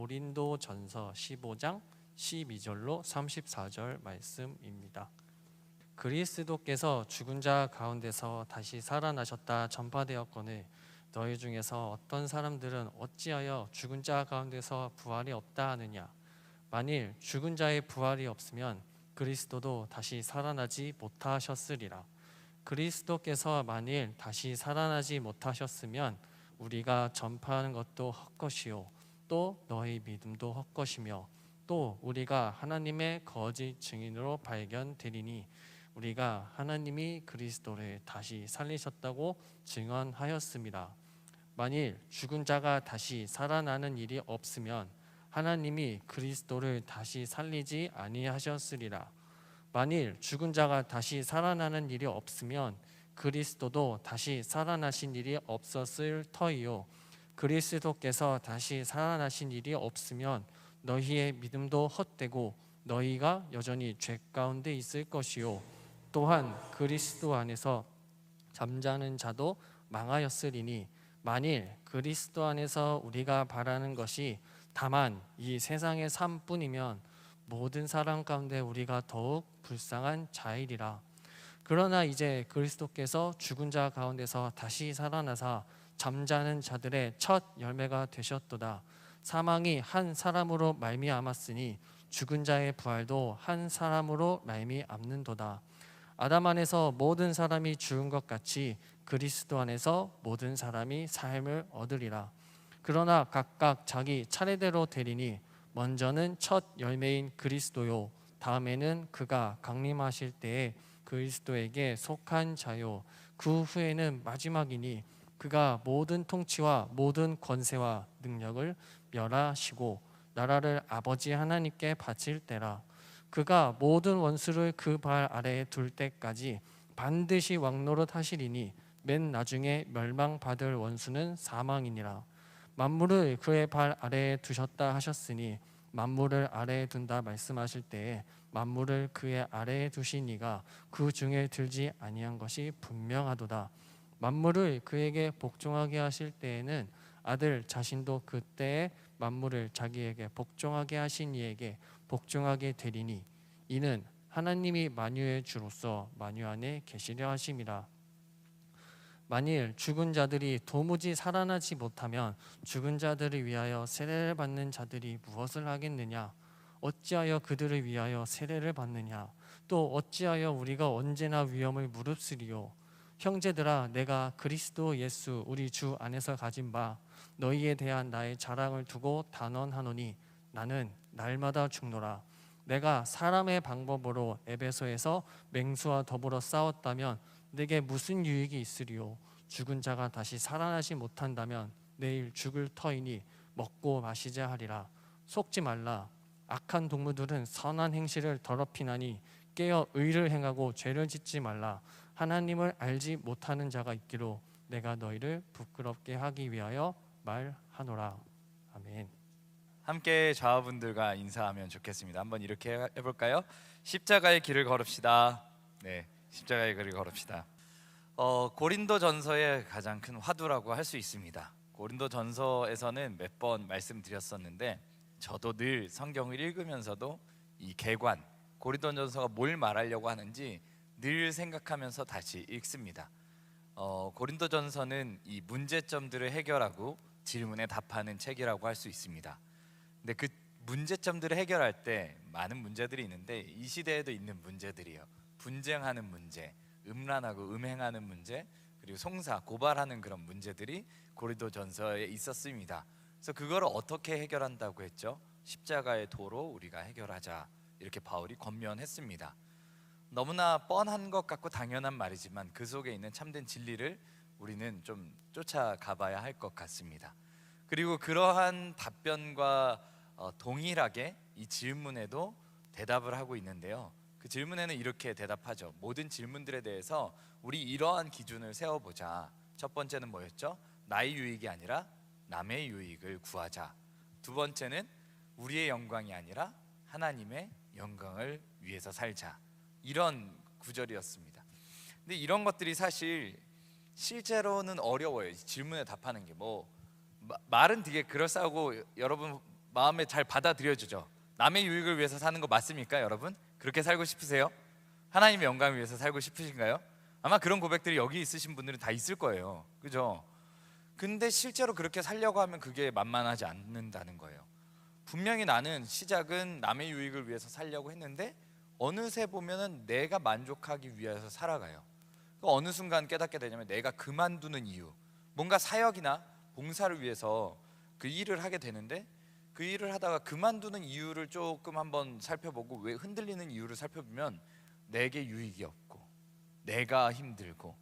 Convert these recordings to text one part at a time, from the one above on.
고린도전서 15장 12절로 34절 말씀입니다. 그리스도께서 죽은 자 가운데서 다시 살아나셨다 전파되었거늘 너희 중에서 어떤 사람들은 어찌하여 죽은 자 가운데서 부활이 없다 하느냐. 만일 죽은 자의 부활이 없으면 그리스도도 다시 살아나지 못하셨으리라. 그리스도께서 만일 다시 살아나지 못하셨으면 우리가 전파하는 것도 헛것이요 또 너희 믿음도 헛것이며 또 우리가 하나님의 거짓 증인으로 발견되리니 우리가 하나님이 그리스도를 다시 살리셨다고 증언하였습니다. 만일 죽은 자가 다시 살아나는 일이 없으면 하나님이 그리스도를 다시 살리지 아니하셨으리라. 만일 죽은 자가 다시 살아나는 일이 없으면 그리스도도 다시 살아나신 일이 없었을 터이요 그리스도께서 다시 살아나신 일이 없으면 너희의 믿음도 헛되고 너희가 여전히 죄 가운데 있을 것이요 또한 그리스도 안에서 잠자는 자도 망하였으리니 만일 그리스도 안에서 우리가 바라는 것이 다만 이 세상의 삶뿐이면 모든 사람 가운데 우리가 더욱 불쌍한 자이리라. 그러나 이제 그리스도께서 죽은 자 가운데서 다시 살아나사 잠자는 자들의 첫 열매가 되셨도다. 사망이 한 사람으로 말미암았으니 죽은 자의 부활도 한 사람으로 말미암는도다. 아담 안에서 모든 사람이 죽은 것 같이 그리스도 안에서 모든 사람이 삶을 얻으리라. 그러나 각각 자기 차례대로 되리니 먼저는 첫 열매인 그리스도요 다음에는 그가 강림하실 때에 그리스도에게 속한 자요 그 후에는 마지막이니 그가 모든 통치와 모든 권세와 능력을 멸하시고 나라를 아버지 하나님께 바칠 때라. 그가 모든 원수를 그 발 아래에 둘 때까지 반드시 왕노릇 하시리니 맨 나중에 멸망받을 원수는 사망이니라. 만물을 그의 발 아래에 두셨다 하셨으니 만물을 아래에 둔다 말씀하실 때에 만물을 그의 아래에 두신 이가 그 중에 들지 아니한 것이 분명하도다. 만물을 그에게 복종하게 하실 때에는 아들 자신도 그때에 만물을 자기에게 복종하게 하신 이에게 복종하게 되리니 이는 하나님이 만유의 주로서 만유 안에 계시려 하심이라. 만일 죽은 자들이 도무지 살아나지 못하면 죽은 자들을 위하여 세례를 받는 자들이 무엇을 하겠느냐? 어찌하여 그들을 위하여 세례를 받느냐? 또 어찌하여 우리가 언제나 위험을 무릅쓰리요? 형제들아, 내가 그리스도 예수 우리 주 안에서 가진 바 너희에 대한 나의 자랑을 두고 단언하노니 나는 날마다 죽노라. 내가 사람의 방법으로 에베소에서 맹수와 더불어 싸웠다면 내게 무슨 유익이 있으리요? 죽은 자가 다시 살아나지 못한다면 내일 죽을 터이니 먹고 마시자 하리라. 속지 말라. 악한 동무들은 선한 행실을 더럽히나니 깨어 의를 행하고 죄를 짓지 말라. 하나님을 알지 못하는 자가 있기로 내가 너희를 부끄럽게 하기 위하여 말하노라. 아멘. 함께 좌우분들과 인사하면 좋겠습니다. 한번 이렇게 해볼까요? 십자가의 길을 걸읍시다. 네, 십자가의 길을 걸읍시다. 고린도전서의 가장 큰 화두라고 할 수 있습니다. 고린도전서에서는 몇 번 말씀드렸었는데 저도 늘 성경을 읽으면서도 이 개관, 고린도전서가 뭘 말하려고 하는지 늘 생각하면서 다시 읽습니다. 고린도전서는 이 문제점들을 해결하고 질문에 답하는 책이라고 할 수 있습니다. 근데 그 문제점들을 해결할 때 많은 문제들이 있는데 이 시대에도 있는 문제들이에요. 분쟁하는 문제, 음란하고 음행하는 문제, 그리고 송사, 고발하는 그런 문제들이 고린도전서에 있었습니다. 그래서 그걸 어떻게 해결한다고 했죠? 십자가의 도로 우리가 해결하자, 이렇게 바울이 권면했습니다. 너무나 뻔한 것 같고 당연한 말이지만 그 속에 있는 참된 진리를 우리는 좀 쫓아가 봐야 할 것 같습니다. 그리고 그러한 답변과 동일하게 이 질문에도 대답을 하고 있는데요. 그 질문에는 이렇게 대답하죠. 모든 질문들에 대해서 우리 이러한 기준을 세워보자. 첫 번째는 뭐였죠? 나의 유익이 아니라 남의 유익을 구하자. 두 번째는 우리의 영광이 아니라 하나님의 영광을 위해서 살자. 이런 구절이었습니다. 근데 이런 것들이 사실 실제로는 어려워요. 질문에 답하는 게 말은 되게 그럴싸하고 여러분 마음에 잘 받아들여지죠. 남의 유익을 위해서 사는 거 맞습니까, 여러분? 그렇게 살고 싶으세요? 하나님의 영광을 위해서 살고 싶으신가요? 아마 그런 고백들이 여기 있으신 분들은 다 있을 거예요. 그죠? 근데 실제로 그렇게 살려고 하면 그게 만만하지 않는다는 거예요. 분명히 나는 시작은 남의 유익을 위해서 살려고 했는데 어느새 보면은 내가 만족하기 위해서 살아가요. 어느 순간 깨닫게 되냐면 내가 그만두는 이유, 뭔가 사역이나 봉사를 위해서 그 일을 하게 되는데 그 일을 하다가 그만두는 이유를 조금 한번 살펴보고 왜 흔들리는 이유를 살펴보면 내게 유익이 없고 내가 힘들고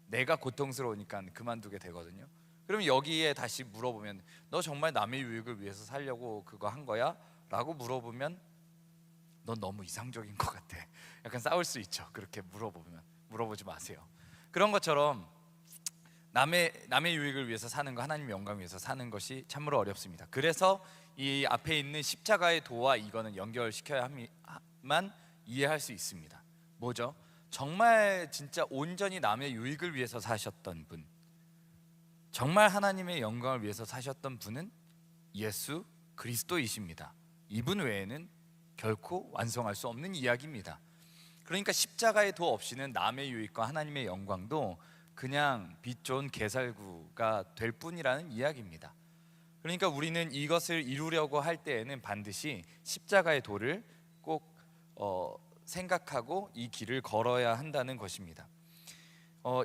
내가 고통스러우니까 그만두게 되거든요. 그럼 여기에 다시 물어보면 너 정말 남의 유익을 위해서 살려고 그거 한 거야? 라고 물어보면 넌 너무 이상적인 것 같아. 약간 싸울 수 있죠. 그렇게 물어보지 마세요. 그런 것처럼 남의 유익을 위해서 사는 거, 하나님의 영광을 위해서 사는 것이 참으로 어렵습니다. 그래서 이 앞에 있는 십자가의 도와 이거는 연결시켜야만 이해할 수 있습니다. 뭐죠? 정말 진짜 온전히 남의 유익을 위해서 사셨던 분, 정말 하나님의 영광을 위해서 사셨던 분은 예수 그리스도이십니다. 이분 외에는 결코 완성할 수 없는 이야기입니다. 그러니까 십자가의 도 없이는 남의 유익과 하나님의 영광도 그냥 빛 좋은 개살구가 될 뿐이라는 이야기입니다. 그러니까 우리는 이것을 이루려고 할 때에는 반드시 십자가의 도를 꼭 생각하고 이 길을 걸어야 한다는 것입니다.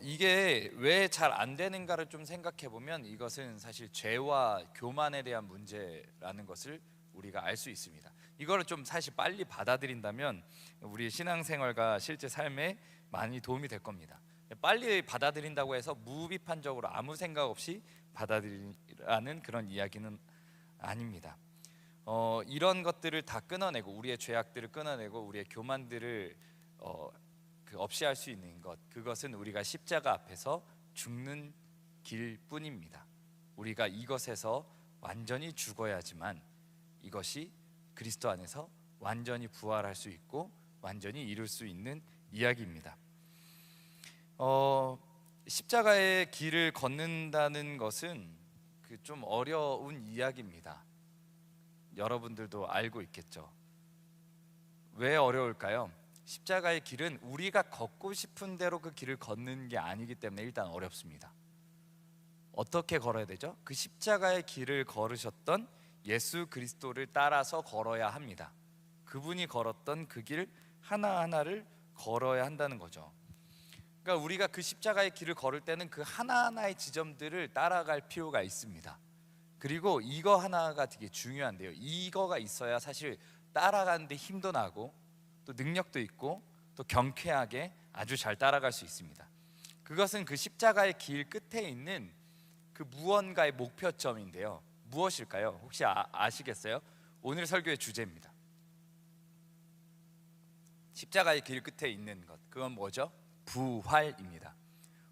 이게 왜 잘 안 되는가를 좀 생각해 보면 이것은 사실 죄와 교만에 대한 문제라는 것을 우리가 알 수 있습니다. 이거를 좀 사실 빨리 받아들인다면 우리 신앙생활과 실제 삶에 많이 도움이 될 겁니다. 빨리 받아들인다고 해서 무비판적으로 아무 생각 없이 받아들이라는 그런 이야기는 아닙니다. 이런 것들을 다 끊어내고 우리의 죄악들을 끊어내고 우리의 교만들을 없이 할 수 있는 것, 그것은 우리가 십자가 앞에서 죽는 길뿐입니다. 우리가 이것에서 완전히 죽어야지만 이것이 그리스도 안에서 완전히 부활할 수 있고 완전히 이룰 수 있는 이야기입니다. 십자가의 길을 걷는다는 것은 그 좀 어려운 이야기입니다. 여러분들도 알고 있겠죠. 왜 어려울까요? 십자가의 길은 우리가 걷고 싶은 대로 그 길을 걷는 게 아니기 때문에 일단 어렵습니다. 어떻게 걸어야 되죠? 그 십자가의 길을 걸으셨던 예수 그리스도를 따라서 걸어야 합니다. 그분이 걸었던 그 길 하나하나를 걸어야 한다는 거죠. 그러니까 우리가 그 십자가의 길을 걸을 때는 그 하나하나의 지점들을 따라갈 필요가 있습니다. 그리고 이거 하나가 되게 중요한데요. 이거가 있어야 사실 따라가는데 힘도 나고 또 능력도 있고 또 경쾌하게 아주 잘 따라갈 수 있습니다. 그것은 그 십자가의 길 끝에 있는 그 무언가의 목표점인데요. 무엇일까요? 혹시 아시겠어요? 오늘 설교의 주제입니다. 십자가의 길 끝에 있는 것, 그건 뭐죠? 부활입니다.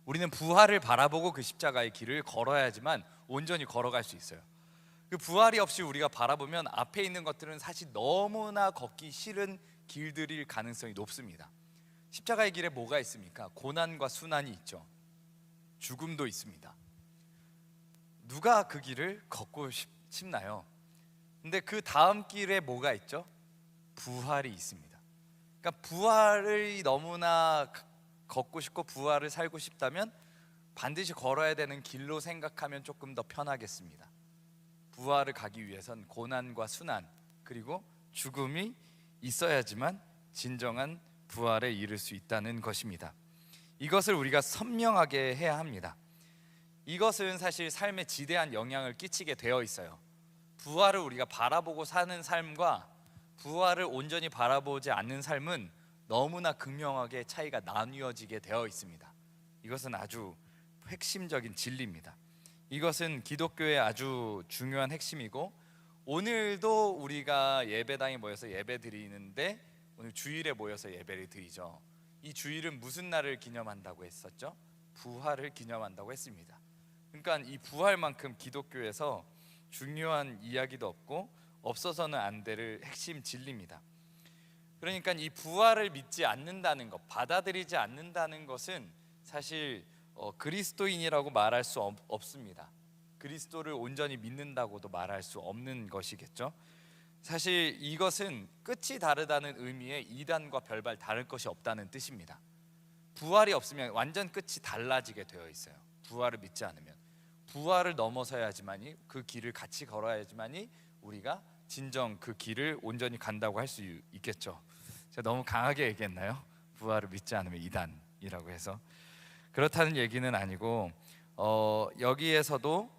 우리는 부활을 바라보고 그 십자가의 길을 걸어야지만 온전히 걸어갈 수 있어요. 그 부활이 없이 우리가 바라보면 앞에 있는 것들은 사실 너무나 걷기 싫은 길들일 가능성이 높습니다. 십자가의 길에 뭐가 있습니까? 고난과 순환이 있죠. 죽음도 있습니다. 누가 그 길을 걷고 싶나요? 근데 그 다음 길에 뭐가 있죠? 부활이 있습니다. 그러니까 부활을 너무나 걷고 싶고 부활을 살고 싶다면 반드시 걸어야 되는 길로 생각하면 조금 더 편하겠습니다. 부활을 가기 위해선 고난과 순환 그리고 죽음이 있어야지만 진정한 부활에 이를 수 있다는 것입니다. 이것을 우리가 선명하게 해야 합니다. 이것은 사실 삶에 지대한 영향을 끼치게 되어 있어요. 부활을 우리가 바라보고 사는 삶과 부활을 온전히 바라보지 않는 삶은 너무나 극명하게 차이가 나뉘어지게 되어 있습니다. 이것은 아주 핵심적인 진리입니다. 이것은 기독교의 아주 중요한 핵심이고 오늘도 우리가 예배당에 모여서 예배 드리는데 오늘 주일에 모여서 예배를 드리죠. 이 주일은 무슨 날을 기념한다고 했었죠? 부활을 기념한다고 했습니다. 그러니까 이 부활만큼 기독교에서 중요한 이야기도 없고 없어서는 안 될 핵심 진리입니다. 그러니까 이 부활을 믿지 않는다는 것, 받아들이지 않는다는 것은 사실 그리스도인이라고 말할 수 없습니다. 그리스도를 온전히 믿는다고도 말할 수 없는 것이겠죠. 사실 이것은 끝이 다르다는 의미의 이단과 별반 다를 것이 없다는 뜻입니다. 부활이 없으면 완전 끝이 달라지게 되어 있어요. 부활을 믿지 않으면 부활을 넘어서야지만이 그 길을 같이 걸어야지만이 우리가 진정 그 길을 온전히 간다고 할 수 있겠죠. 제가 너무 강하게 얘기했나요? 부활을 믿지 않으면 이단이라고 해서 그렇다는 얘기는 아니고 여기에서도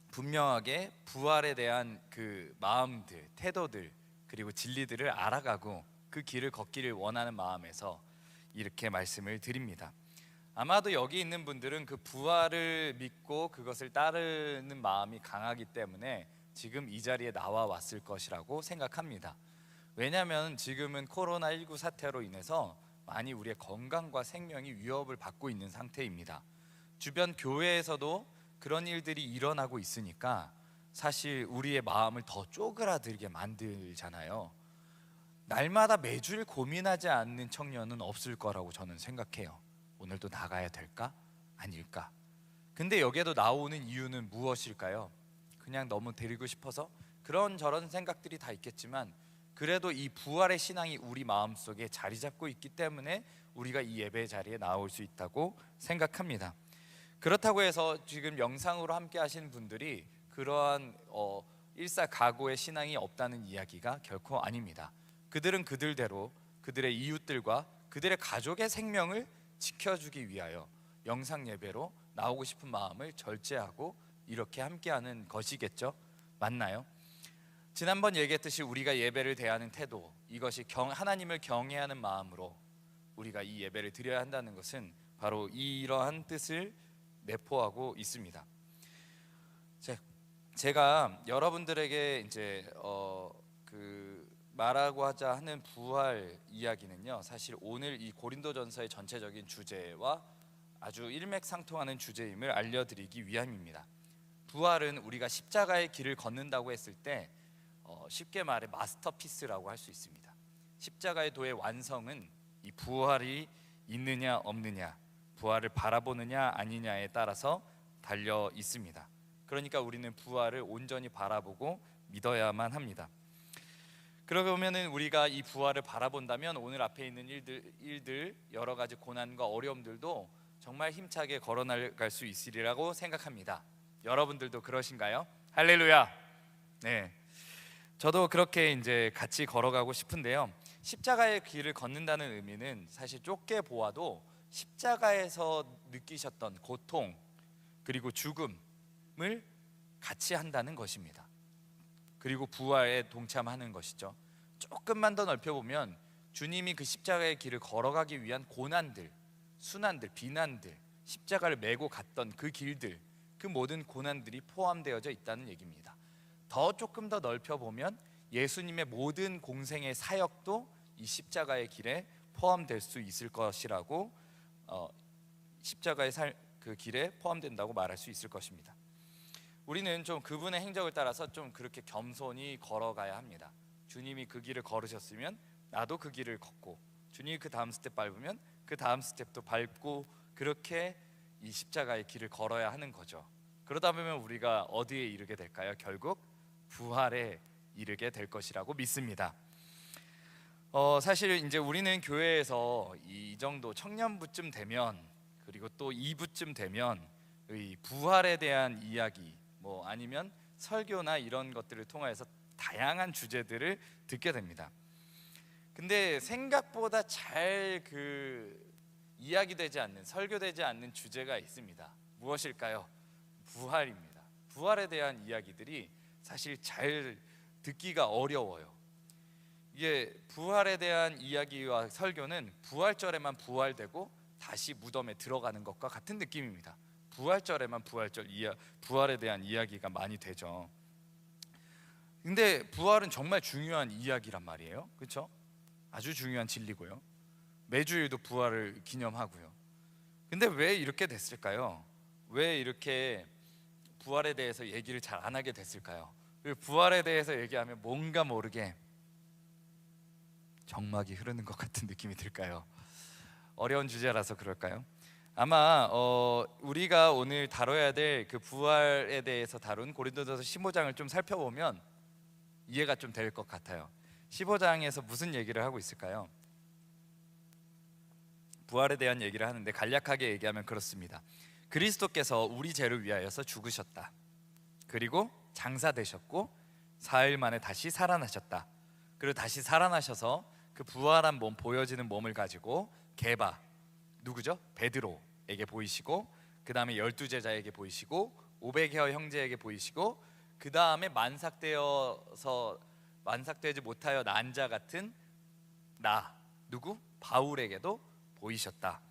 분명하게 부활에 대한 그 마음들, 태도들 그리고 진리들을 알아가고 그 길을 걷기를 원하는 마음에서 이렇게 말씀을 드립니다. 아마도 여기 있는 분들은 그 부활을 믿고 그것을 따르는 마음이 강하기 때문에 지금 이 자리에 나와 왔을 것이라고 생각합니다. 왜냐하면 지금은 코로나19 사태로 인해서 많이 우리의 건강과 생명이 위협을 받고 있는 상태입니다. 주변 교회에서도 그런 일들이 일어나고 있으니까 사실 우리의 마음을 더 쪼그라들게 만들잖아요. 날마다 매주일 고민하지 않는 청년은 없을 거라고 저는 생각해요. 오늘도 나가야 될까? 아닐까? 근데 여기에도 나오는 이유는 무엇일까요? 그냥 너무 데리고 싶어서 그런 저런 생각들이 다 있겠지만 그래도 이 부활의 신앙이 우리 마음속에 자리 잡고 있기 때문에 우리가 이 예배 자리에 나올 수 있다고 생각합니다. 그렇다고 해서 지금 영상으로 함께 하시는 분들이 그러한 일사각오의 신앙이 없다는 이야기가 결코 아닙니다. 그들은 그들대로 그들의 이웃들과 그들의 가족의 생명을 지켜주기 위하여 영상 예배로 나오고 싶은 마음을 절제하고 이렇게 함께하는 것이겠죠. 맞나요? 지난번 얘기했듯이 우리가 예배를 대하는 태도, 이것이 하나님을 경외하는 마음으로 우리가 이 예배를 드려야 한다는 것은 바로 이러한 뜻을 내포하고 있습니다. 제가 여러분들에게 이제 말하고 하자 하는 부활 이야기는요, 사실 오늘 이 고린도전서의 전체적인 주제와 아주 일맥상통하는 주제임을 알려드리기 위함입니다. 부활은 우리가 십자가의 길을 걷는다고 했을 때 쉽게 말해 마스터피스라고 할 수 있습니다. 십자가의 도의 완성은 이 부활이 있느냐 없느냐, 부활을 바라보느냐 아니냐에 따라서 달려 있습니다. 그러니까 우리는 부활을 온전히 바라보고 믿어야만 합니다. 그러면은 우리가 이 부활을 바라본다면 오늘 앞에 있는 일들 여러 가지 고난과 어려움들도 정말 힘차게 걸어나갈 수 있으리라고 생각합니다. 여러분들도 그러신가요? 할렐루야. 네, 저도 그렇게 이제 같이 걸어가고 싶은데요. 십자가의 길을 걷는다는 의미는 사실 좁게 보아도 십자가에서 느끼셨던 고통 그리고 죽음을 같이 한다는 것입니다. 그리고 부활에 동참하는 것이죠. 조금만 더 넓혀보면 주님이 그 십자가의 길을 걸어가기 위한 고난들, 순환들, 비난들, 십자가를 메고 갔던 그 길들, 그 모든 고난들이 포함되어져 있다는 얘기입니다. 조금 더 넓혀보면 예수님의 모든 공생의 사역도 이 십자가의 길에 포함될 수 있을 것이라고 십자가의 그 길에 포함된다고 말할 수 있을 것입니다. 우리는 좀 그분의 행적을 따라서 좀 그렇게 겸손히 걸어가야 합니다. 주님이 그 길을 걸으셨으면 나도 그 길을 걷고, 주님이 그 다음 스텝 밟으면 그 다음 스텝도 밟고, 그렇게 이 십자가의 길을 걸어야 하는 거죠. 그러다 보면 우리가 어디에 이르게 될까요? 결국 부활에 이르게 될 것이라고 믿습니다. 사실 이제 우리는 교회에서 이 정도 청년부쯤 되면, 그리고 또 2부쯤 되면 이 부활에 대한 이야기, 아니면 설교나 이런 것들을 통해서 다양한 주제들을 듣게 됩니다. 근데 생각보다 잘 이야기되지 않는, 설교되지 않는 주제가 있습니다. 무엇일까요? 부활입니다. 부활에 대한 이야기들이 사실 잘 듣기가 어려워요. 이게 부활에 대한 이야기와 설교는 부활절에만 부활되고 다시 무덤에 들어가는 것과 같은 느낌입니다. 부활절에만 부활에 대한 이야기가 많이 되죠. 근데 부활은 정말 중요한 이야기란 말이에요. 그렇죠? 아주 중요한 진리고요. 매주일도 부활을 기념하고요. 근데 왜 이렇게 됐을까요? 왜 이렇게 부활에 대해서 얘기를 잘 안 하게 됐을까요? 부활에 대해서 얘기하면 뭔가 모르게 정막이 흐르는 것 같은 느낌이 들까요? 어려운 주제라서 그럴까요? 아마 우리가 오늘 다뤄야 될 그 부활에 대해서 다룬 고린도전서 15장을 좀 살펴보면 이해가 좀 될 것 같아요. 15장에서 무슨 얘기를 하고 있을까요? 부활에 대한 얘기를 하는데 간략하게 얘기하면 그렇습니다. 그리스도께서 우리 죄를 위하여서 죽으셨다. 그리고 장사되셨고 사흘 만에 다시 살아나셨다. 그리고 다시 살아나셔서 그 부활한 몸, 보여지는 몸을 가지고 게바, 누구죠? 베드로에게 보이시고, 그 다음에 12제자에게 보이시고, 500여 형제에게 보이시고, 그 다음에 만삭되지 못하여 난 자 같은 나, 누구? 바울에게도 보이셨다.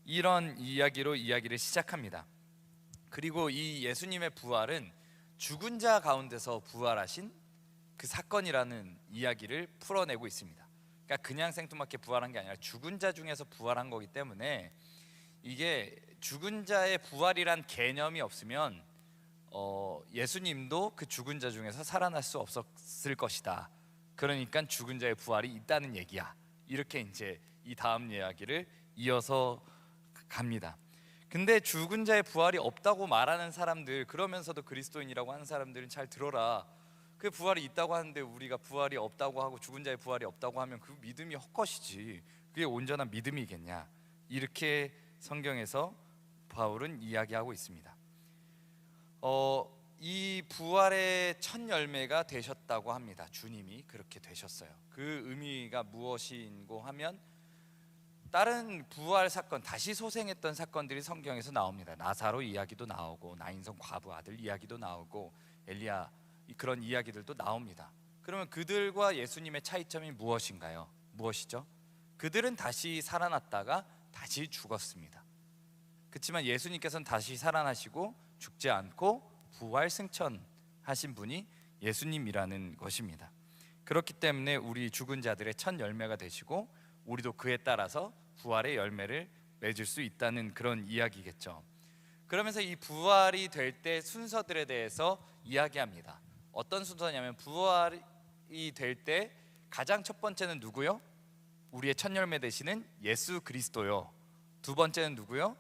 이런 이야기로 이야기를 시작합니다. 그리고 이 예수님의 부활은 죽은 자 가운데서 부활하신 그 사건이라는 이야기를 풀어내고 있습니다. 그러니까 그냥 생뚱맞게 부활한 게 아니라 죽은 자 중에서 부활한 거기 때문에, 이게 죽은 자의 부활이란 개념이 없으면 예수님도 그 죽은 자 중에서 살아날 수 없었을 것이다. 그러니까 죽은 자의 부활이 있다는 얘기야. 이렇게 이제 이 다음 이야기를 이어서 갑니다. 근데 죽은 자의 부활이 없다고 말하는 사람들, 그러면서도 그리스도인이라고 하는 사람들은 잘 들어라. 그 부활이 있다고 하는데 우리가 부활이 없다고 하고 죽은 자의 부활이 없다고 하면 그 믿음이 헛것이지. 그게 온전한 믿음이겠냐. 이렇게 성경에서 바울은 이야기하고 있습니다. 이 부활의 첫 열매가 되셨다고 합니다. 주님이 그렇게 되셨어요. 그 의미가 무엇인고 하면, 다른 부활 사건, 다시 소생했던 사건들이 성경에서 나옵니다. 나사로 이야기도 나오고, 나인성 과부 아들 이야기도 나오고, 엘리야, 그런 이야기들도 나옵니다. 그러면 그들과 예수님의 차이점이 무엇인가요? 무엇이죠? 그들은 다시 살아났다가 다시 죽었습니다. 그렇지만 예수님께서는 다시 살아나시고 죽지 않고 부활 승천하신 분이 예수님이라는 것입니다. 그렇기 때문에 우리 죽은 자들의 첫 열매가 되시고, 우리도 그에 따라서 부활의 열매를 맺을 수 있다는 그런 이야기겠죠. 그러면서 이 부활이 될 때 순서들에 대해서 이야기합니다. 어떤 순서냐면, 부활이 될 때 가장 첫 번째는 누구요? 우리의 첫 열매 되시는 예수 그리스도요. 두 번째는 누구요?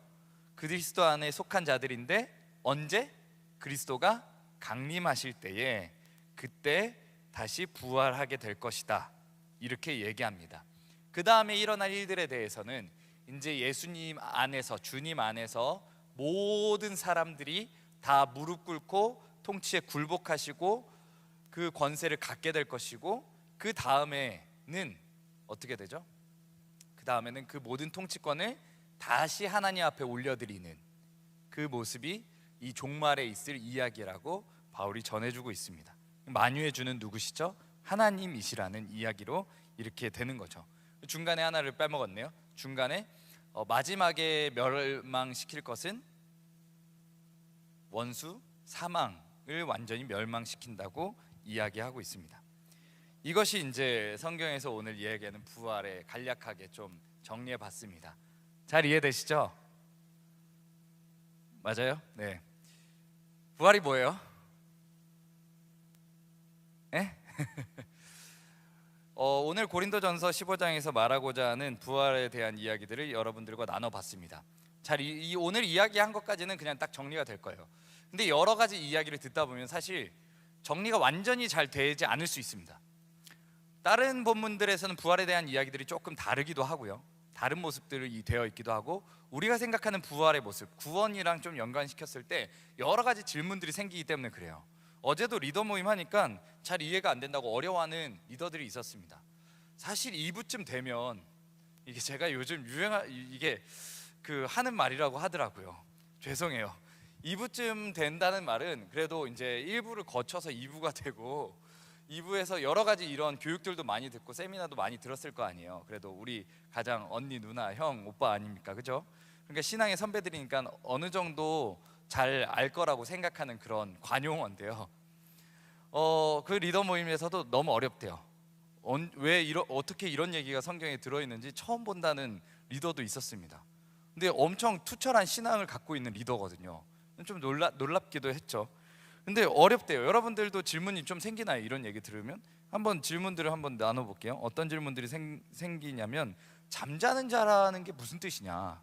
그리스도 안에 속한 자들인데, 언제? 그리스도가 강림하실 때에, 그때 다시 부활하게 될 것이다. 이렇게 얘기합니다. 그 다음에 일어날 일들에 대해서는 이제 예수님 안에서, 주님 안에서 모든 사람들이 다 무릎 꿇고 통치에 굴복하시고 그 권세를 갖게 될 것이고, 그 다음에는 어떻게 되죠? 그 다음에는 그 모든 통치권을 다시 하나님 앞에 올려드리는 그 모습이 이 종말에 있을 이야기라고 바울이 전해주고 있습니다. 만유해 주는 누구시죠? 하나님이시라는 이야기로 이렇게 되는 거죠. 중간에 하나를 빼먹었네요. 중간에 마지막에 멸망시킬 것은 원수 사망을 완전히 멸망시킨다고 이야기하고 있습니다. 이것이 이제 성경에서 오늘 이야기하는 부활에 간략하게 좀 정리해 봤습니다. 잘 이해되시죠? 맞아요? 네. 부활이 뭐예요? 네? 오늘 고린도전서 15장에서 말하고자 하는 부활에 대한 이야기들을 여러분들과 나눠봤습니다. 잘 오늘 이야기한 것까지는 그냥 딱 정리가 될 거예요. 근데 여러 가지 이야기를 듣다 보면 사실 정리가 완전히 잘 되지 않을 수 있습니다. 다른 본문들에서는 부활에 대한 이야기들이 조금 다르기도 하고요. 다른 모습들이 되어 있기도 하고, 우리가 생각하는 부활의 모습, 구원이랑 좀 연관시켰을 때 여러 가지 질문들이 생기기 때문에 그래요. 어제도 리더 모임 하니까 잘 이해가 안 된다고 어려워하는 리더들이 있었습니다. 사실 2부쯤 되면, 이게 제가 요즘 이게 그 하는 말이라고 하더라고요. 죄송해요. 2부쯤 된다는 말은 그래도 이제 1부를 거쳐서 2부가 되고, 2부에서 여러 가지 이런 교육들도 많이 듣고 세미나도 많이 들었을 거 아니에요. 그래도 우리 가장 언니, 누나, 형, 오빠 아닙니까? 그죠? 그러니까 신앙의 선배들이니까 어느 정도 잘 알 거라고 생각하는 그런 관용어인데요. 그 리더 모임에서도 너무 어렵대요. 어떻게 이런 얘기가 성경에 들어있는지 처음 본다는 리더도 있었습니다. 근데 엄청 투철한 신앙을 갖고 있는 리더거든요. 좀 놀랍기도 했죠. 근데 어렵대요. 여러분들도 질문이 좀 생기나요? 이런 얘기 들으면 한번 질문들을 한번 나눠볼게요. 어떤 질문들이 생기냐면, 잠자는 자라는 게 무슨 뜻이냐?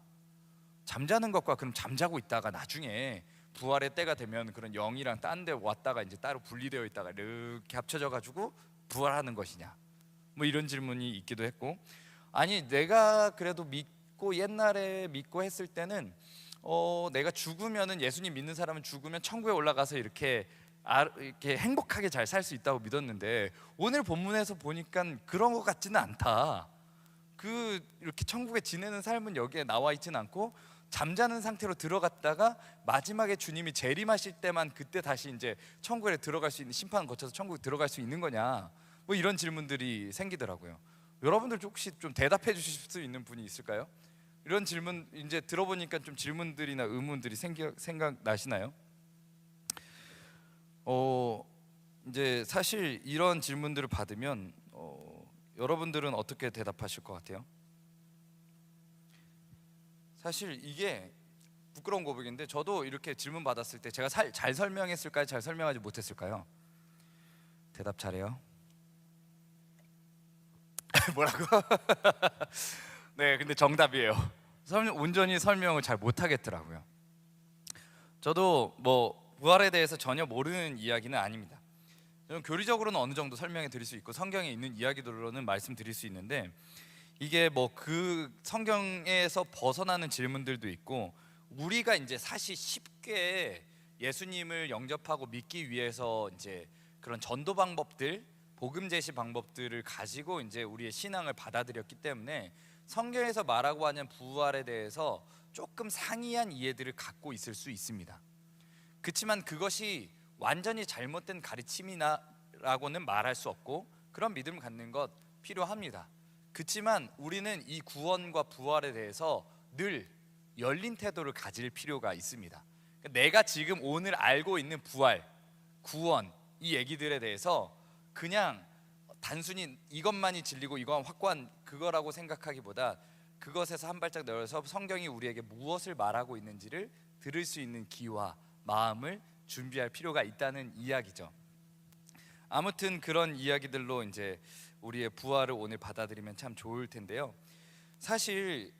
잠자는 것과 그럼 잠자고 있다가 나중에 부활의 때가 되면 그런 영이랑 딴 데 왔다가 이제 따로 분리되어 있다가 이렇게 합쳐져 가지고 부활하는 것이냐, 뭐 이런 질문이 있기도 했고, 아니 내가 그래도 믿고 옛날에 믿고 했을 때는 내가 죽으면은, 예수님 믿는 사람은 죽으면 천국에 올라가서 이렇게 이렇게 행복하게 잘 살 수 있다고 믿었는데 오늘 본문에서 보니까 그런 것 같지는 않다. 이렇게 천국에 지내는 삶은 여기에 나와 있지는 않고 잠자는 상태로 들어갔다가 마지막에 주님이 재림하실 때만 그때 다시 이제 천국에 들어갈 수 있는, 심판 거쳐서 천국에 들어갈 수 있는 거냐, 뭐 이런 질문들이 생기더라고요. 여러분들 혹시 좀 대답해 주실 수 있는 분이 있을까요? 이런 질문 이제 들어보니까 좀 질문들이나 의문들이 생각나시나요? 이제 사실 이런 질문들을 받으면 여러분들은 어떻게 대답하실 것 같아요? 사실 이게 부끄러운 고백인데 저도 이렇게 질문 받았을 때 제가 잘 설명했을까요? 잘 설명하지 못했을까요? 대답 잘해요. 뭐라고? 네, 근데 정답이에요. 온전히 설명을 잘 못하겠더라고요. 저도 뭐 부활에 대해서 전혀 모르는 이야기는 아닙니다. 저는 교리적으로는 어느 정도 설명해 드릴 수 있고 성경에 있는 이야기들로는 말씀드릴 수 있는데, 이게 뭐 그 성경에서 벗어나는 질문들도 있고, 우리가 이제 사실 쉽게 예수님을 영접하고 믿기 위해서 이제 그런 전도 방법들, 복음 제시 방법들을 가지고 이제 우리의 신앙을 받아들였기 때문에 성경에서 말하고 하는 부활에 대해서 조금 상이한 이해들을 갖고 있을 수 있습니다. 그렇지만 그것이 완전히 잘못된 가르침이라고는 말할 수 없고, 그런 믿음을 갖는 것 필요합니다. 그렇지만 우리는 이 구원과 부활에 대해서 늘 열린 태도를 가질 필요가 있습니다. 내가 지금 오늘 알고 있는 부활, 구원, 이 얘기들에 대해서 그냥 단순히 이것만이 진리고 이건 확고한 그거라고 생각하기보다 그것에서 한 발짝 내려서 성경이 우리에게 무엇을 말하고 있는지를 들을 수 있는 귀와 마음을 준비할 필요가 있다는 이야기죠. 아무튼 그런 이야기들로 이제 우리의 부활을 오늘 받아들이면 참 좋을 텐데요. 사실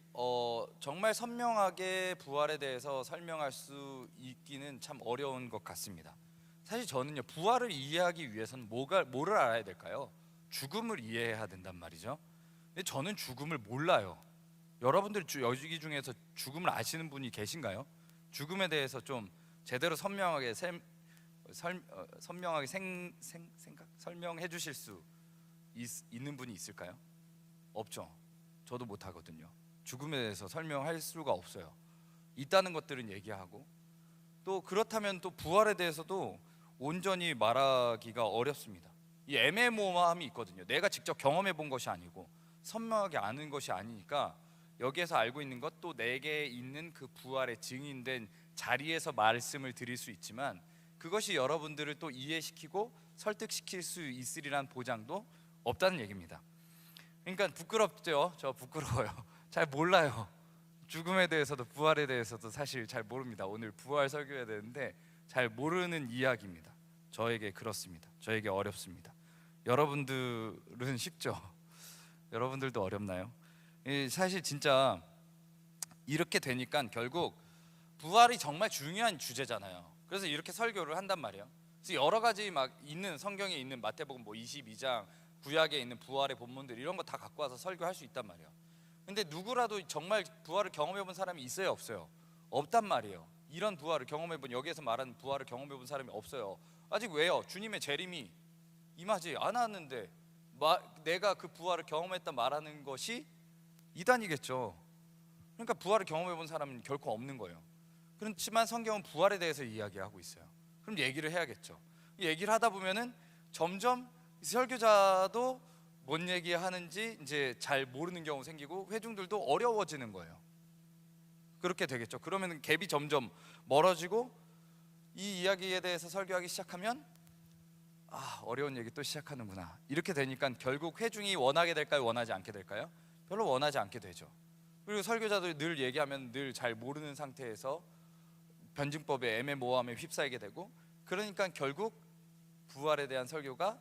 정말 선명하게 부활에 대해서 설명할 수 있기는 참 어려운 것 같습니다. 사실 저는요, 부활을 이해하기 위해서는 뭐를 알아야 될까요? 죽음을 이해해야 된단 말이죠. 근데 저는 죽음을 몰라요. 여러분들 여기 중에서 죽음을 아시는 분이 계신가요? 죽음에 대해서 좀 제대로 선명하게 설명해 주실 수 있는 분이 있을까요? 없죠. 저도 못 하거든요. 죽음에 대해서 설명할 수가 없어요. 있다는 것들은 얘기하고, 또 그렇다면 또 부활에 대해서도 온전히 말하기가 어렵습니다. 이 애매모호함이 있거든요. 내가 직접 경험해 본 것이 아니고 선명하게 아는 것이 아니니까 여기에서 알고 있는 것, 또 내게 있는 그 부활의 증인된 자리에서 말씀을 드릴 수 있지만 그것이 여러분들을 또 이해시키고 설득시킬 수 있으리란 보장도 없다는 얘기입니다. 그러니까 부끄럽죠. 저 부끄러워요. 잘 몰라요. 죽음에 대해서도 부활에 대해서도 사실 잘 모릅니다. 오늘 부활 설교해야 되는데 잘 모르는 이야기입니다. 저에게 그렇습니다. 저에게 어렵습니다. 여러분들은 쉽죠? 여러분들도 어렵나요? 사실 진짜 이렇게 되니까 결국 부활이 정말 중요한 주제잖아요. 그래서 이렇게 설교를 한단 말이에요. 그래서 여러 가지 막 있는 성경에 있는 마태복음 뭐 22장, 구약에 있는 부활의 본문들 이런 거 다 갖고 와서 설교할 수 있단 말이에요. 근데 누구라도 정말 부활을 경험해 본 사람이 있어요, 없어요? 없단 말이에요. 이런 부활을 경험해 본, 여기에서 말하는 부활을 경험해 본 사람이 없어요. 아직. 왜요? 주님의 재림이 임하지 않았는데 내가 그 부활을 경험했다 말하는 것이 이단이겠죠. 그러니까 부활을 경험해 본 사람은 결코 없는 거예요. 그렇지만 성경은 부활에 대해서 이야기하고 있어요. 그럼 얘기를 해야겠죠. 얘기를 하다 보면은 점점 설교자도 뭔 얘기하는지 이제 잘 모르는 경우 생기고 회중들도 어려워지는 거예요. 그렇게 되겠죠. 그러면 갭이 점점 멀어지고 이 이야기에 대해서 설교하기 시작하면 어려운 얘기 또 시작하는구나. 이렇게 되니까 결국 회중이 원하게 될까요? 원하지 않게 될까요? 별로 원하지 않게 되죠. 그리고 설교자들이 늘 얘기하면 늘 잘 모르는 상태에서 변증법의 애매모호함에 휩싸이게 되고, 그러니까 결국 부활에 대한 설교가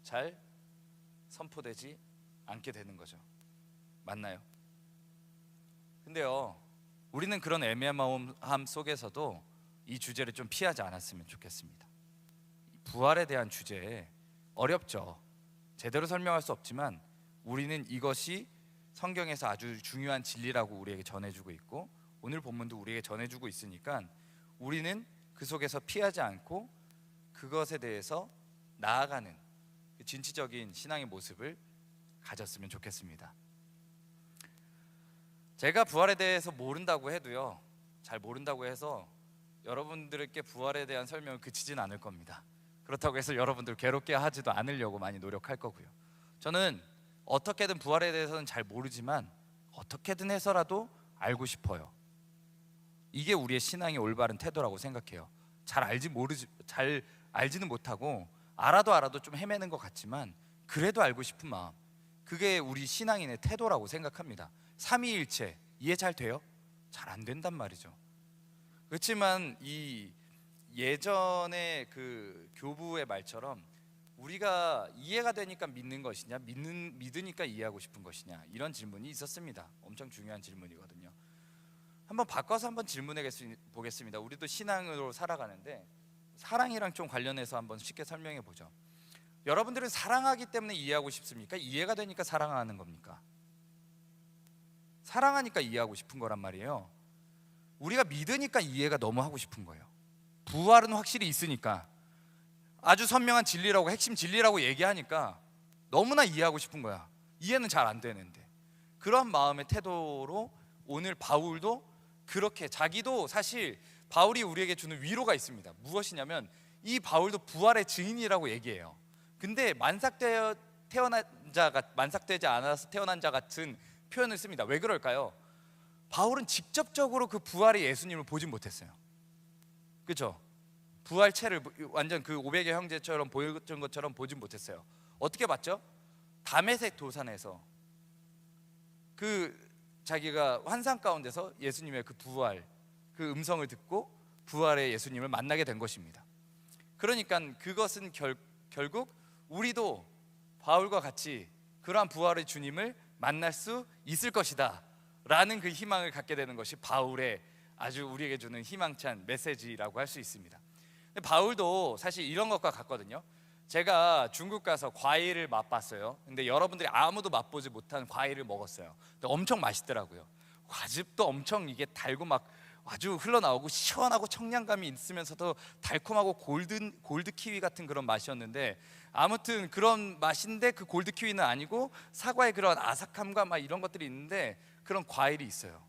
잘 선포되지 않게 되는 거죠. 맞나요? 근데요, 우리는 그런 애매함 속에서도 이 주제를 좀 피하지 않았으면 좋겠습니다. 부활에 대한 주제 어렵죠. 제대로 설명할 수 없지만 우리는 이것이 성경에서 아주 중요한 진리라고 우리에게 전해주고 있고 오늘 본문도 우리에게 전해주고 있으니까 우리는 그 속에서 피하지 않고 그것에 대해서 나아가는 그 진취적인 신앙의 모습을 가졌으면 좋겠습니다. 제가 부활에 대해서 모른다고 해도요, 잘 모른다고 해서 여러분들께 부활에 대한 설명을 그치진 않을 겁니다. 그렇다고 해서 여러분들 괴롭게 하지도 않으려고 많이 노력할 거고요. 저는 어떻게든 부활에 대해서는 잘 모르지만 어떻게든 해서라도 알고 싶어요. 이게 우리의 신앙의 올바른 태도라고 생각해요. 잘 알지는 못하고 알아도 좀 헤매는 것 같지만 그래도 알고 싶은 마음, 그게 우리 신앙인의 태도라고 생각합니다. 삼위일체 이해 잘 돼요? 잘 안 된단 말이죠. 그렇지만 이 예전의 그 교부의 말처럼 우리가 이해가 되니까 믿는 것이냐, 믿으니까 이해하고 싶은 것이냐, 이런 질문이 있었습니다. 엄청 중요한 질문이거든요. 한번 바꿔서 한번 질문해 보겠습니다. 우리도 신앙으로 살아가는데 사랑이랑 좀 관련해서 한번 쉽게 설명해 보죠. 여러분들은 사랑하기 때문에 이해하고 싶습니까? 이해가 되니까 사랑하는 겁니까? 사랑하니까 이해하고 싶은 거란 말이에요. 우리가 믿으니까 이해가 너무 하고 싶은 거예요. 부활은 확실히 있으니까, 아주 선명한 진리라고, 핵심 진리라고 얘기하니까 너무나 이해하고 싶은 거야. 이해는 잘 안 되는데. 그런 마음의 태도로 오늘 바울도 그렇게, 자기도 사실 바울이 우리에게 주는 위로가 있습니다. 무엇이냐면 이 바울도 부활의 증인이라고 얘기해요. 근데 만삭되지 않아서 태어난 자 같은 표현을 씁니다. 왜 그럴까요? 바울은 직접적으로 그 부활의 예수님을 보진 못했어요. 그렇죠? 부활체를 완전 그 500의 형제처럼 보여준 것처럼 보진 못했어요. 어떻게 봤죠? 다메섹 도산에서 그 자기가 환상 가운데서 예수님의 그 부활, 그 음성을 듣고 부활의 예수님을 만나게 된 것입니다. 그러니까 그것은 결국 우리도 바울과 같이 그러한 부활의 주님을 만날 수 있을 것이다 라는 그 희망을 갖게 되는 것이 바울의 아주 우리에게 주는 희망찬 메시지라고 할 수 있습니다. 근데 바울도 사실 이런 것과 같거든요. 제가 중국 가서 과일을 맛봤어요. 근데 여러분들이 아무도 맛보지 못한 과일을 먹었어요. 근데 엄청 맛있더라고요. 과즙도 엄청 이게 달고 막 아주 흘러나오고 시원하고 청량감이 있으면서도 달콤하고 골드 키위 같은 그런 맛이었는데, 아무튼 그런 맛인데 그 골드 키위는 아니고 사과의 그런 아삭함과 막 이런 것들이 있는데 그런 과일이 있어요.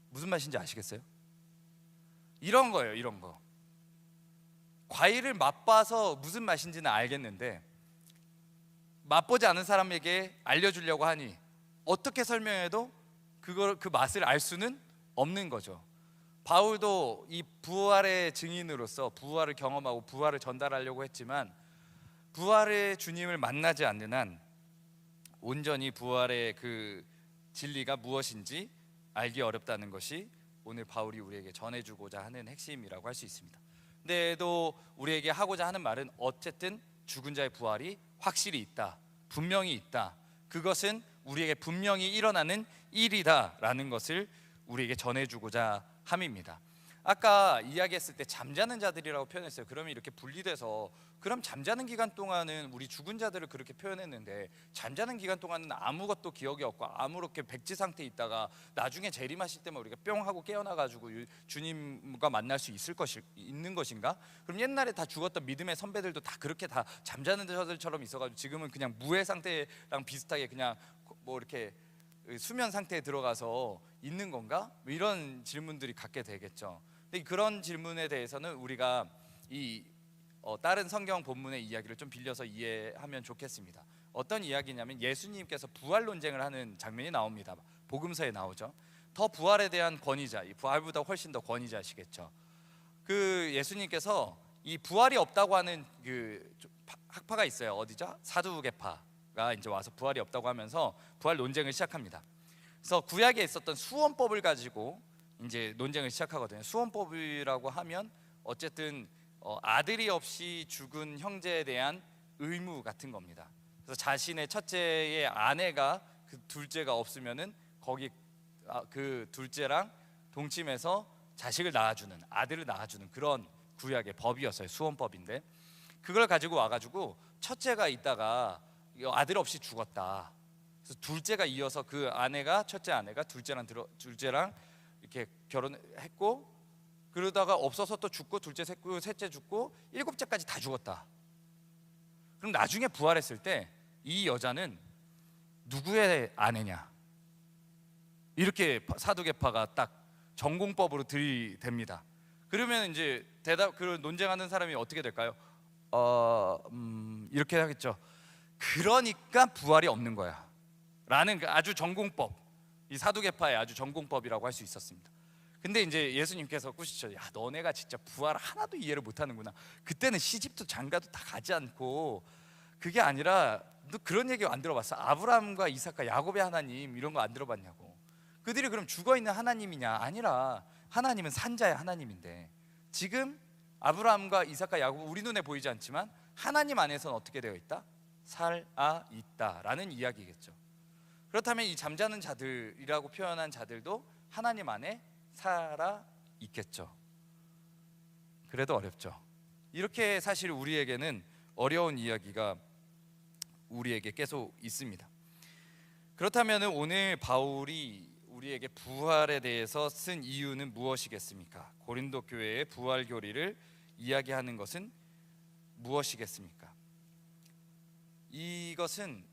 무슨 맛인지 아시겠어요? 이런 거예요. 이런 거. 과일을 맛봐서 무슨 맛인지는 알겠는데 맛보지 않은 사람에게 알려주려고 하니 어떻게 설명해도 그 맛을 알 수는 없는 거죠. 바울도 이 부활의 증인으로서 부활을 경험하고 부활을 전달하려고 했지만 부활의 주님을 만나지 않는 한 온전히 부활의 그 진리가 무엇인지 알기 어렵다는 것이 오늘 바울이 우리에게 전해주고자 하는 핵심이라고 할 수 있습니다. 근데 또 우리에게 하고자 하는 말은 어쨌든 죽은 자의 부활이 확실히 있다, 분명히 있다, 그것은 우리에게 분명히 일어나는 일이다라는 것을 우리에게 전해주고자 함입니다. 아까 이야기했을 때 잠자는 자들이라고 표현했어요. 그러면 이렇게 분리돼서 그럼 잠자는 기간 동안은 우리 죽은 자들을 그렇게 표현했는데 잠자는 기간 동안은 아무것도 기억이 없고 아무렇게 백지 상태에 있다가 나중에 재림하실 때만 우리가 뿅 하고 깨어나가지고 주님과 만날 수 있는 것인가? 그럼 옛날에 다 죽었던 믿음의 선배들도 다 그렇게 다 잠자는 자들처럼 있어가지고 지금은 그냥 무해 상태랑 비슷하게 그냥 뭐 이렇게 수면 상태에 들어가서 있는 건가? 이런 질문들이 갖게 되겠죠. 근데 그런 질문에 대해서는 우리가 다른 성경 본문의 이야기를 좀 빌려서 이해하면 좋겠습니다. 어떤 이야기냐면 예수님께서 부활 논쟁을 하는 장면이 나옵니다. 복음서에 나오죠. 더 부활에 대한 권위자, 이 부활보다 훨씬 더 권위자시겠죠. 그 예수님께서 이 부활이 없다고 하는 그 학파가 있어요. 어디죠? 사두개파가 이제 와서 부활이 없다고 하면서 부활 논쟁을 시작합니다. 그래서 구약에 있었던 수원법을 가지고 이제 논쟁을 시작하거든요. 수원법이라고 하면 어쨌든 아들이 없이 죽은 형제에 대한 의무 같은 겁니다. 그래서 자신의 첫째의 아내가 그 둘째가 없으면은 거기 그 둘째랑 동침해서 자식을 낳아주는, 아들을 낳아주는 그런 구약의 법이었어요. 수원법인데 그걸 가지고 와가지고 첫째가 있다가 아들 없이 죽었다. 그래서 둘째가 이어서 그 아내가, 첫째 아내가 둘째랑 이렇게 결혼했고, 그러다가 없어서 또 죽고, 둘째, 셋째 죽고, 일곱째까지 다 죽었다. 그럼 나중에 부활했을 때 이 여자는 누구의 아내냐? 이렇게 사두개파가 딱 전공법으로 들이댑니다. 그러면 이제 그 논쟁하는 사람이 어떻게 될까요? 이렇게 하겠죠. 그러니까 부활이 없는 거야 라는 아주 전공법, 이 사두개파의 아주 전공법이라고 할 수 있었습니다. 근데 이제 예수님께서 꾸시죠. 야, 너네가 진짜 부활 하나도 이해를 못하는구나. 그때는 시집도 장가도 다 가지 않고, 그게 아니라 너 그런 얘기 안 들어봤어? 아브라함과 이삭과 야곱의 하나님 이런 거 안 들어봤냐고. 그들이 그럼 죽어있는 하나님이냐? 아니라 하나님은 산자의 하나님인데, 지금 아브라함과 이삭과 야곱, 우리 눈에 보이지 않지만 하나님 안에서는 어떻게 되어 있다? 살아 있다라는 이야기겠죠. 그렇다면 이 잠자는 자들이라고 표현한 자들도 하나님 안에 살아 있겠죠. 그래도 어렵죠. 이렇게 사실 우리에게는 어려운 이야기가 우리에게 계속 있습니다. 그렇다면 오늘 바울이 우리에게 부활에 대해서 쓴 이유는 무엇이겠습니까? 고린도 교회의 부활 교리를 이야기하는 것은 무엇이겠습니까? 이것은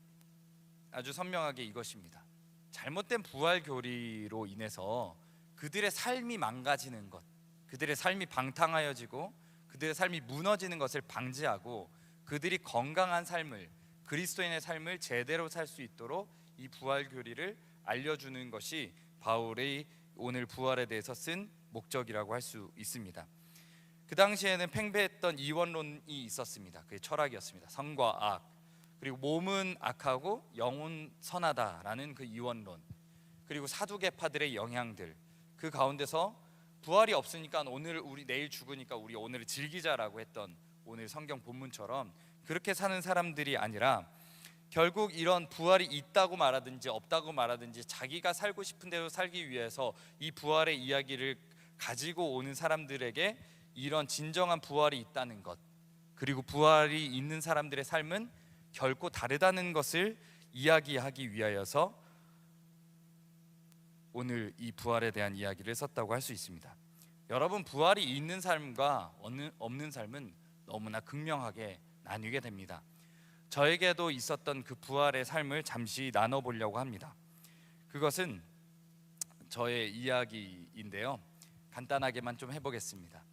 아주 선명하게 이것입니다. 잘못된 부활 교리로 인해서 그들의 삶이 망가지는 것, 그들의 삶이 방탕하여지고 그들의 삶이 무너지는 것을 방지하고, 그들이 건강한 삶을, 그리스도인의 삶을 제대로 살 수 있도록 이 부활 교리를 알려주는 것이 바울의 오늘 부활에 대해서 쓴 목적이라고 할 수 있습니다. 그 당시에는 팽배했던 이원론이 있었습니다. 그게 철학이었습니다. 선과 악, 그리고 몸은 악하고 영은 선하다라는 그 이원론, 그리고 사두개파들의 영향들, 그 가운데서 부활이 없으니까 우리 내일 죽으니까 우리 오늘을 즐기자라고 했던 오늘 성경 본문처럼 그렇게 사는 사람들이 아니라, 결국 이런 부활이 있다고 말하든지 없다고 말하든지 자기가 살고 싶은 대로 살기 위해서 이 부활의 이야기를 가지고 오는 사람들에게 이런 진정한 부활이 있다는 것, 그리고 부활이 있는 사람들의 삶은 결코 다르다는 것을 이야기하기 위하여서 오늘 이 부활에 대한 이야기를 썼다고 할 수 있습니다. 여러분, 부활이 있는 삶과 없는 삶은 너무나 극명하게 나뉘게 됩니다. 저에게도 있었던 그 부활의 삶을 잠시 나눠보려고 합니다. 그것은 저의 이야기인데요, 간단하게만 좀 해보겠습니다.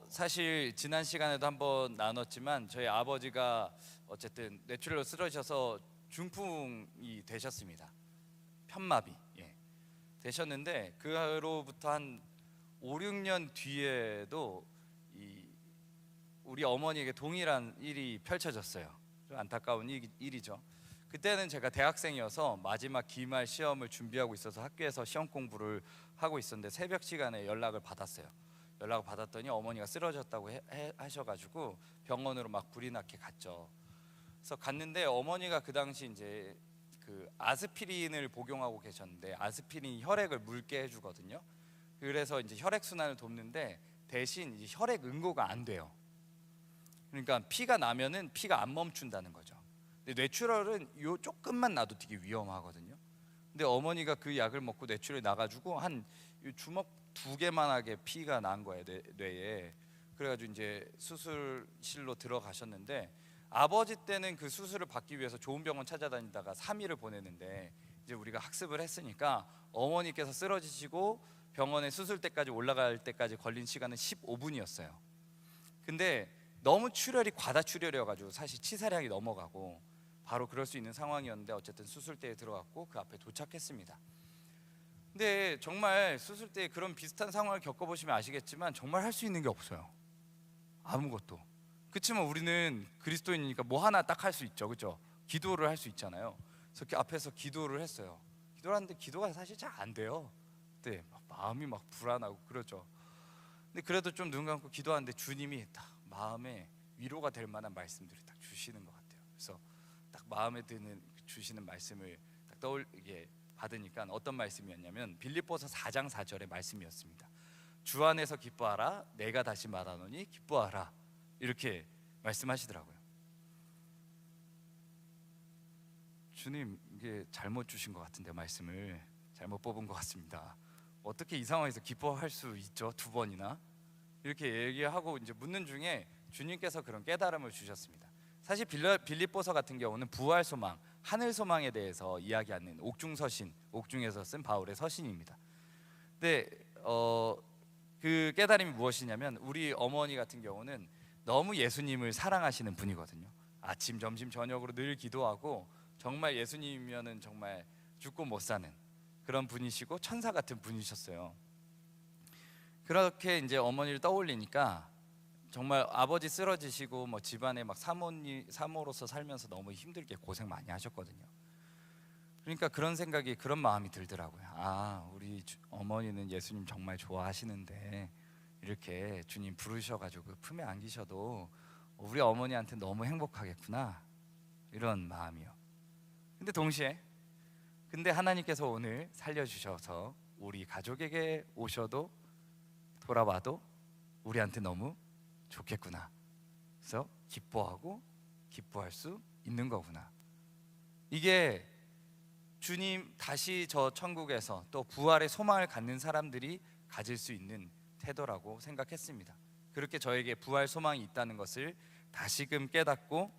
사실 지난 시간에도 한번 나눴지만 저희 아버지가 어쨌든 뇌출혈로 쓰러져서 중풍이 되셨습니다. 편마비 되셨는데, 그로부터 한 5, 6년 뒤에도 우리 어머니에게 동일한 일이 펼쳐졌어요. 좀 안타까운 일이죠. 그때는 제가 대학생이어서 마지막 기말 시험을 준비하고 있어서 학교에서 시험 공부를 하고 있었는데, 새벽 시간에 연락을 받았어요. 연락을 받았더니 어머니가 쓰러졌다고 하셔가지고 병원으로 막 불이 나게 갔죠. 그래서 갔는데 어머니가 그 당시 이제 그 아스피린을 복용하고 계셨는데, 아스피린이 혈액을 묽게 해주거든요. 그래서 이제 혈액 순환을 돕는데 대신 이제 혈액 응고가 안 돼요. 그러니까 피가 나면은 피가 안 멈춘다는 거죠. 근데 뇌출혈은 요 조금만 나도 되게 위험하거든요. 근데 어머니가 그 약을 먹고 뇌출혈이 나가지고 한 주먹 2개만하게 피가 난 거예요, 뇌에. 그래가지고 이제 수술실로 들어가셨는데, 아버지 때는 그 수술을 받기 위해서 좋은 병원 찾아다니다가 3일을 보내는데, 이제 우리가 학습을 했으니까 어머니께서 쓰러지시고 병원에 수술대까지 올라갈 때까지 걸린 시간은 15분이었어요. 근데 너무 출혈이 과다 출혈이어가지고 사실 치사량이 넘어가고 바로 그럴 수 있는 상황이었는데, 어쨌든 수술대에 들어갔고 그 앞에 도착했습니다. 근데 정말 수술대에 그런 비슷한 상황을 겪어보시면 아시겠지만 정말 할 수 있는 게 없어요. 아무것도. 그렇지만 우리는 그리스도인이니까 뭐 하나 딱 할 수 있죠, 그렇죠? 기도를 할 수 있잖아요. 그래서 그 앞에서 기도를 했어요. 기도를 하는데 기도가 사실 잘 안 돼요. 그때 막 마음이 막 불안하고 그러죠. 근데 그래도 좀 눈 감고 기도하는데 주님이 딱 마음에 위로가 될 만한 말씀들을 딱 주시는 것 같아요. 그래서 딱 마음에 드는 주시는 말씀을 딱 이게 받으니까 어떤 말씀이었냐면 빌립보서 4장 4절의 말씀이었습니다. 주 안에서 기뻐하라, 내가 다시 말하노니 기뻐하라, 이렇게 말씀하시더라고요. 주님, 이게 잘못 주신 것 같은데, 말씀을 잘못 뽑은 것 같습니다. 어떻게 이 상황에서 기뻐할 수 있죠? 2번이나 이렇게 얘기하고 이제 묻는 중에 주님께서 그런 깨달음을 주셨습니다. 사실 빌립보서 같은 경우는 부활 소망, 하늘 소망에 대해서 이야기하는 옥중서신, 옥중에서 쓴 바울의 서신입니다. 근데 그 깨달음이 무엇이냐면, 우리 어머니 같은 경우는 너무 예수님을 사랑하시는 분이거든요. 아침, 점심, 저녁으로 늘 기도하고 정말 예수님이면은 정말 죽고 못 사는 그런 분이시고 천사 같은 분이셨어요. 그렇게 이제 어머니를 떠올리니까 정말 아버지 쓰러지시고 뭐 집안에 막 사모로서 살면서 너무 힘들게 고생 많이 하셨거든요. 그러니까 그런 생각이, 그런 마음이 들더라고요. 아, 우리 어머니는 예수님 정말 좋아하시는데 이렇게 주님 부르셔가지고 품에 안기셔도 우리 어머니한테 너무 행복하겠구나, 이런 마음이요. 근데 동시에 하나님께서 오늘 살려주셔서 우리 가족에게 오셔도 돌아와도 우리한테 너무 좋겠구나, 그래서 기뻐하고 기뻐할 수 있는 거구나. 이게 주님 다시 저 천국에서 또 부활의 소망을 갖는 사람들이 가질 수 있는 태도라고 생각했습니다. 그렇게 저에게 부활 소망이 있다는 것을 다시금 깨닫고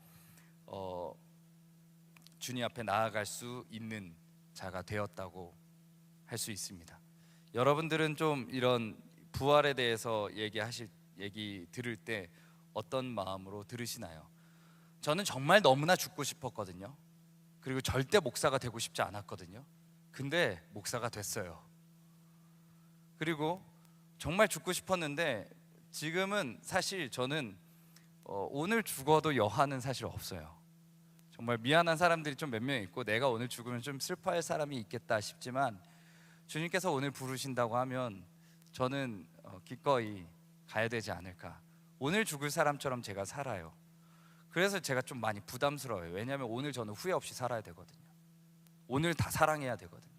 주님 앞에 나아갈 수 있는 자가 되었다고 할 수 있습니다. 여러분들은 좀 이런 부활에 대해서 얘기 들을 때 어떤 마음으로 들으시나요? 저는 정말 너무나 죽고 싶었거든요. 그리고 절대 목사가 되고 싶지 않았거든요. 근데 목사가 됐어요. 그리고 정말 죽고 싶었는데 지금은 사실 저는 오늘 죽어도 여한은 사실 없어요. 정말 미안한 사람들이 좀 몇 명 있고 내가 오늘 죽으면 좀 슬퍼할 사람이 있겠다 싶지만, 주님께서 오늘 부르신다고 하면 저는 기꺼이 가야 되지 않을까. 오늘 죽을 사람처럼 제가 살아요. 그래서 제가 좀 많이 부담스러워요. 왜냐하면 오늘 저는 후회 없이 살아야 되거든요. 오늘 다 사랑해야 되거든요.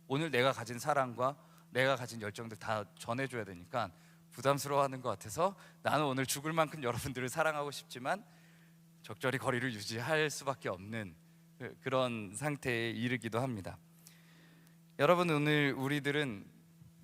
오늘 내가 가진 사랑과 내가 가진 열정들 다 전해줘야 되니까 부담스러워하는 것 같아서, 나는 오늘 죽을 만큼 여러분들을 사랑하고 싶지만 적절히 거리를 유지할 수밖에 없는 그런 상태에 이르기도 합니다. 여러분, 오늘 우리들은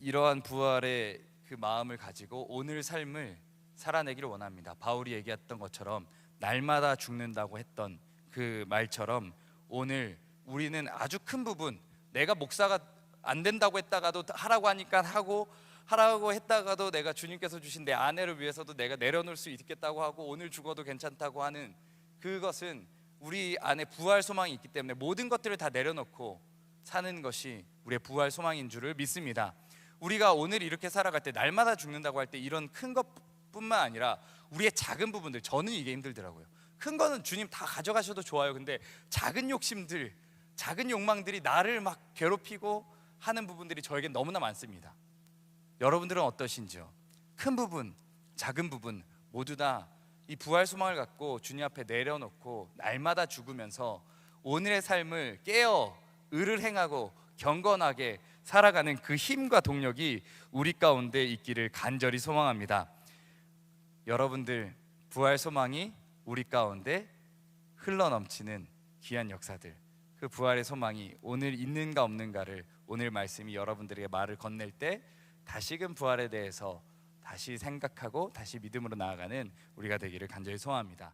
이러한 부활의 그 마음을 가지고 오늘 삶을 살아내기를 원합니다. 바울이 얘기했던 것처럼 날마다 죽는다고 했던 그 말처럼 오늘 우리는 아주 큰 부분, 내가 목사가 안 된다고 했다가도 하라고 하니까 하라고 했다가도 내가 주님께서 주신 내 아내를 위해서도 내가 내려놓을 수 있겠다고 하고 오늘 죽어도 괜찮다고 하는 그것은 우리 안에 부활 소망이 있기 때문에 모든 것들을 다 내려놓고 사는 것이 우리의 부활 소망인 줄을 믿습니다. 우리가 오늘 이렇게 살아갈 때, 날마다 죽는다고 할 때 이런 큰 것뿐만 아니라 우리의 작은 부분들, 저는 이게 힘들더라고요. 큰 거는 주님 다 가져가셔도 좋아요. 근데 작은 욕심들, 작은 욕망들이 나를 막 괴롭히고 하는 부분들이 저에겐 너무나 많습니다. 여러분들은 어떠신지요? 큰 부분, 작은 부분 모두 다 이 부활 소망을 갖고 주님 앞에 내려놓고 날마다 죽으면서 오늘의 삶을 깨어 의를 행하고 경건하게 살아가는 그 힘과 동력이 우리 가운데 있기를 간절히 소망합니다. 여러분들 부활 소망이 우리 가운데 흘러넘치는 귀한 역사들, 그 부활의 소망이 오늘 있는가 없는가를 오늘 말씀이 여러분들에게 말을 건넬 때 다시금 부활에 대해서 다시 생각하고 다시 믿음으로 나아가는 우리가 되기를 간절히 소원합니다.